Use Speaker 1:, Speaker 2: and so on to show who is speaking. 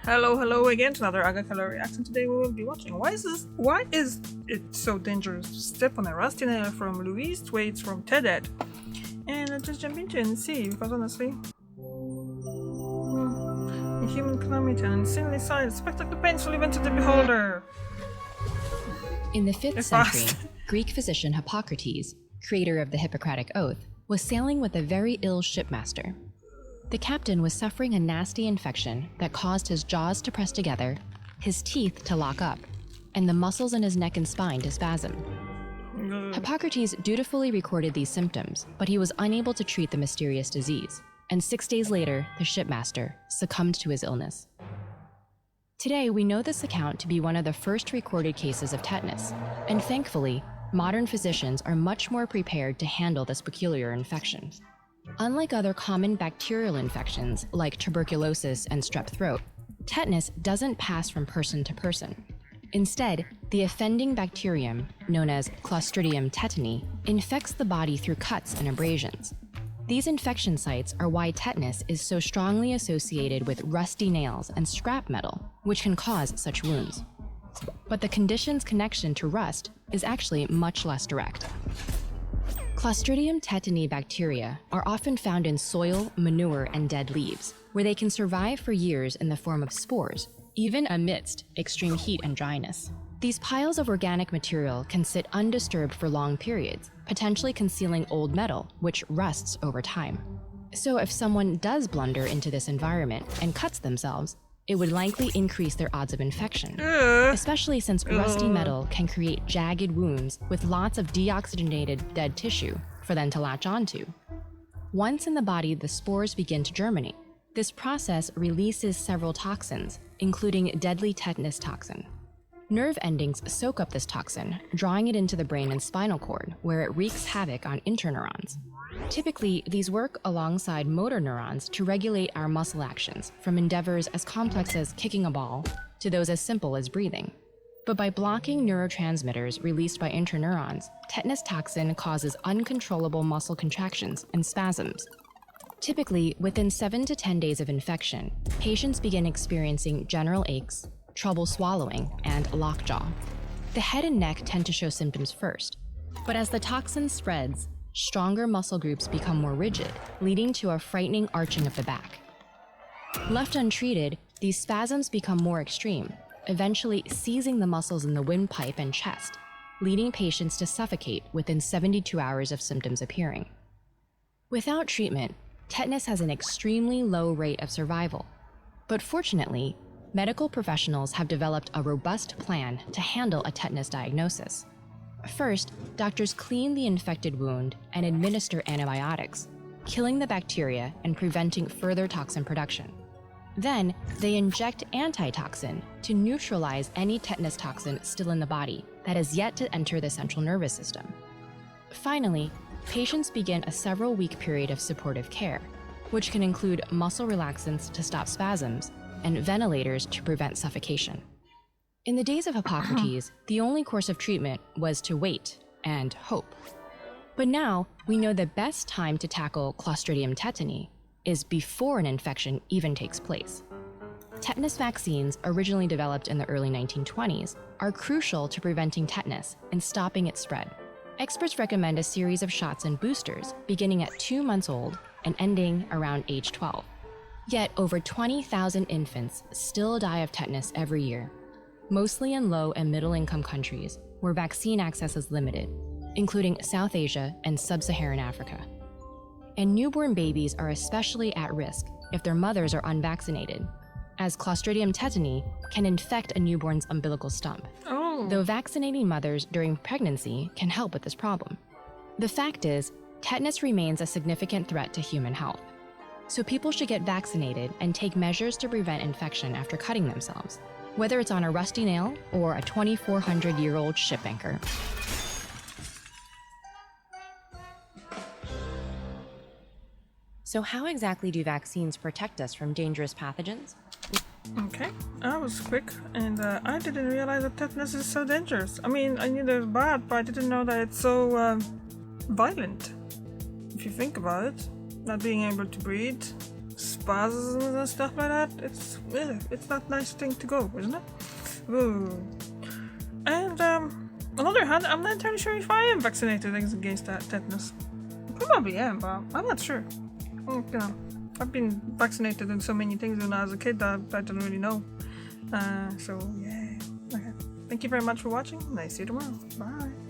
Speaker 1: Hello again to another Agakala reaction. Today we will be watching Why is it so dangerous to step on a rusty nail from Louise Thwaites from TED. And let's just jump into it and see, because honestly, a human calamity and insanely silent spectacle painful even to the beholder.
Speaker 2: In the 5th century, Greek physician Hippocrates, creator of the Hippocratic Oath, was sailing with a very ill shipmaster. The captain was suffering a nasty infection that caused his jaws to press together, his teeth to lock up, and the muscles in his neck and spine to spasm. Hippocrates dutifully recorded these symptoms, but he was unable to treat the mysterious disease, and 6 days later, the shipmaster succumbed to his illness. Today, we know this account to be one of the first recorded cases of tetanus, and thankfully, modern physicians are much more prepared to handle this peculiar infection. Unlike other common bacterial infections like tuberculosis and strep throat, tetanus doesn't pass from person to person. Instead, the offending bacterium, known as Clostridium tetani, infects the body through cuts and abrasions. These infection sites are why tetanus is so strongly associated with rusty nails and scrap metal, which can cause such wounds. But the condition's connection to rust is actually much less direct. Clostridium tetani bacteria are often found in soil, manure, and dead leaves, where they can survive for years in the form of spores, even amidst extreme heat and dryness. These piles of organic material can sit undisturbed for long periods, potentially concealing old metal, which rusts over time. So if someone does blunder into this environment and cuts themselves, it would likely increase their odds of infection, especially since rusty metal can create jagged wounds with lots of deoxygenated dead tissue for them to latch onto. Once in the body, the spores begin to germinate. This process releases several toxins, including deadly tetanus toxin. Nerve endings soak up this toxin, drawing it into the brain and spinal cord, where it wreaks havoc on interneurons. Typically, these work alongside motor neurons to regulate our muscle actions, from endeavors as complex as kicking a ball to those as simple as breathing. But by blocking neurotransmitters released by interneurons, tetanus toxin causes uncontrollable muscle contractions and spasms. Typically, within 7 to 10 days of infection, patients begin experiencing general aches, trouble swallowing, and lockjaw. The head and neck tend to show symptoms first, but as the toxin spreads, stronger muscle groups become more rigid, leading to a frightening arching of the back. Left untreated, these spasms become more extreme, eventually seizing the muscles in the windpipe and chest, leading patients to suffocate within 72 hours of symptoms appearing. Without treatment, tetanus has an extremely low rate of survival. But fortunately, medical professionals have developed a robust plan to handle a tetanus diagnosis. First, doctors clean the infected wound and administer antibiotics, killing the bacteria and preventing further toxin production. Then, they inject antitoxin to neutralize any tetanus toxin still in the body that has yet to enter the central nervous system. Finally, patients begin a several-week period of supportive care, which can include muscle relaxants to stop spasms and ventilators to prevent suffocation. In the days of Hippocrates, the only course of treatment was to wait and hope. But now, we know the best time to tackle Clostridium tetani is before an infection even takes place. Tetanus vaccines, originally developed in the early 1920s, are crucial to preventing tetanus and stopping its spread. Experts recommend a series of shots and boosters beginning at 2 months old and ending around age 12. Yet over 20,000 infants still die of tetanus every year, mostly in low and middle-income countries where vaccine access is limited, including South Asia and Sub-Saharan Africa. And newborn babies are especially at risk if their mothers are unvaccinated, as Clostridium tetani can infect a newborn's umbilical stump, though vaccinating mothers during pregnancy can help with this problem. The fact is, tetanus remains a significant threat to human health, so people should get vaccinated and take measures to prevent infection after cutting themselves, whether it's on a rusty nail or a 2,400-year-old ship anchor. So how exactly do vaccines protect us from dangerous pathogens?
Speaker 1: Okay, that was quick, and I didn't realize that tetanus is so dangerous. I mean, I knew it was bad, but I didn't know that it's so violent. If you think about it, not being able to breathe, buzzes and stuff like that. It's not a nice thing to go, isn't it? Ooh. And on the other hand, I'm not entirely sure if I am vaccinated against that tetanus. Probably am, but I'm not sure. You know, I've been vaccinated in so many things when I was a kid that I don't really know. So yeah. Okay. Thank you very much for watching, and I see you tomorrow. Bye.